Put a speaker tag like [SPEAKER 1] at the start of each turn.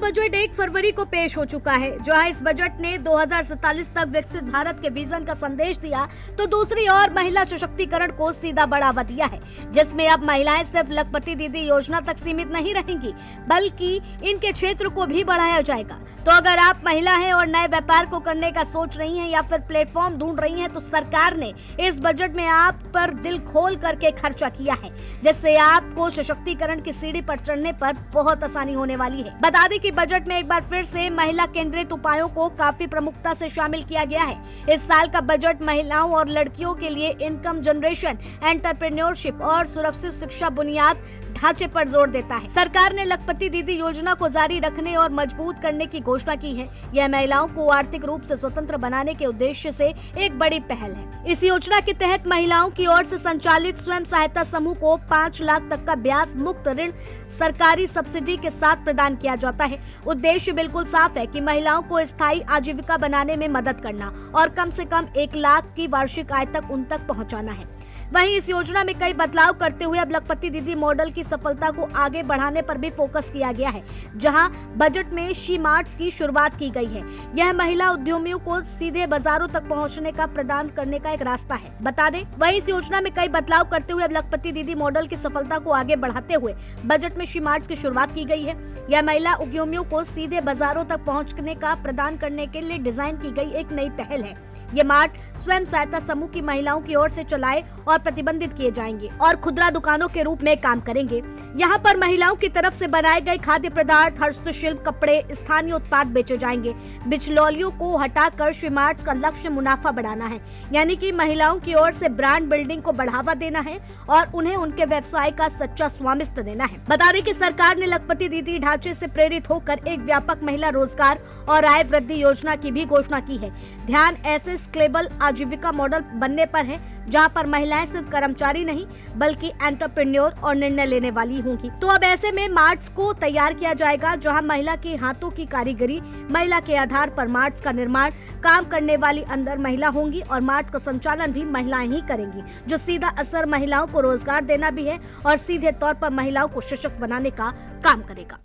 [SPEAKER 1] Budget 1 फरवरी को पेश हो चुका है। जहां इस बजट ने 2047 तक विकसित भारत के विजन का संदेश दिया, तो दूसरी ओर महिला सशक्तिकरण को सीधा बढ़ावा दिया है, जिसमें अब महिलाएं सिर्फ लखपति दीदी योजना तक सीमित नहीं रहेंगी, बल्कि इनके क्षेत्र को भी बढ़ाया जाएगा। तो अगर आप महिला हैं और नए व्यापार को करने का सोच रही हैं या फिर प्लेटफॉर्म ढूंढ रही हैं, तो सरकार ने इस बजट में आप पर दिल खोल करके खर्चा किया है, जिससे आपको सशक्तिकरण की सीढ़ी पर चढ़ने पर बहुत आसानी होने वाली है। बता दें कि बजट में एक बार फिर से महिला केंद्रित उपायों को काफी प्रमुखता से शामिल किया गया है। इस साल का बजट महिलाओं और लड़कियों के लिए इनकम जनरेशन, एंटरप्रेन्योरशिप और सुरक्षित शिक्षा बुनियाद ढांचे पर जोर देता है। सरकार ने लखपति दीदी योजना को जारी रखने और मजबूत करने की घोषणा की है। यह महिलाओं को आर्थिक रूप से स्वतंत्र बनाने के उद्देश्य से एक बड़ी पहल है। इस योजना के तहत महिलाओं की ओर से संचालित स्वयं सहायता समूह को 5 लाख तक का ब्याज मुक्त ऋण सरकारी सब्सिडी के साथ प्रदान किया जाता है। उद्देश्य बिल्कुल साफ है कि महिलाओं को स्थायी आजीविका बनाने में मदद करना और कम से कम 1 लाख की वार्षिक आय तक उन तक पहुंचाना है। वहीं इस योजना में कई बदलाव करते हुए अब लखपति दीदी मॉडल की सफलता को आगे बढ़ाने पर भी फोकस किया गया है, जहां बजट में शी मार्ट्स की शुरुआत की गई है। यह महिला उद्यमियों को सीधे बाजारों तक पहुंचने का प्रदान करने का एक रास्ता है। बता दें, वहीं इस योजना में कई बदलाव करते हुए अब लखपति दीदी मॉडल की सफलता को आगे बढ़ाते हुए बजट में शी मार्ट्स की शुरुआत की गई है। यह महिला उद्यमियों को सीधे बाजारों तक पहुँचने का प्रदान करने के लिए डिजाइन की गई एक नई पहल है। ये मार्ट स्वयं सहायता समूह की महिलाओं की ओर से चलाए और प्रतिबंधित किए जाएंगे और खुदरा दुकानों के रूप में काम करेंगे। यहाँ पर महिलाओं की तरफ से बनाए गए खाद्य पदार्थ, हस्तशिल्प, कपड़े, स्थानीय उत्पाद बेचे जाएंगे। बिचौलियों को हटाकर श्री मार्ट्स का लक्ष्य मुनाफा बढ़ाना है, यानी कि महिलाओं की ओर से ब्रांड बिल्डिंग को बढ़ावा देना है और उन्हें उनके व्यवसाय का सच्चा स्वामित्व देना है। बता दें कि सरकार ने लखपति दीदी ढांचे से प्रेरित होकर एक व्यापक महिला रोजगार और आय वृद्धि योजना की भी घोषणा की है। ध्यान ऐसे स्केलेबल आजीविका मॉडल बनने पर है, जहां पर महिलाएं सिर्फ कर्मचारी नहीं बल्कि एंटरप्रेन्योर और निर्णय लेने वाली होंगी। तो अब ऐसे में मार्ट्स को तैयार किया जाएगा, जहां महिला के हाथों की कारीगरी, महिला के आधार पर मार्ट्स का निर्माण, काम करने वाली अंदर महिला होंगी और मार्ट्स का संचालन भी महिलाएं ही करेंगी, जो सीधा असर महिलाओं को रोजगार देना भी है और सीधे तौर पर महिलाओं को सशक्त बनाने का काम करेगा।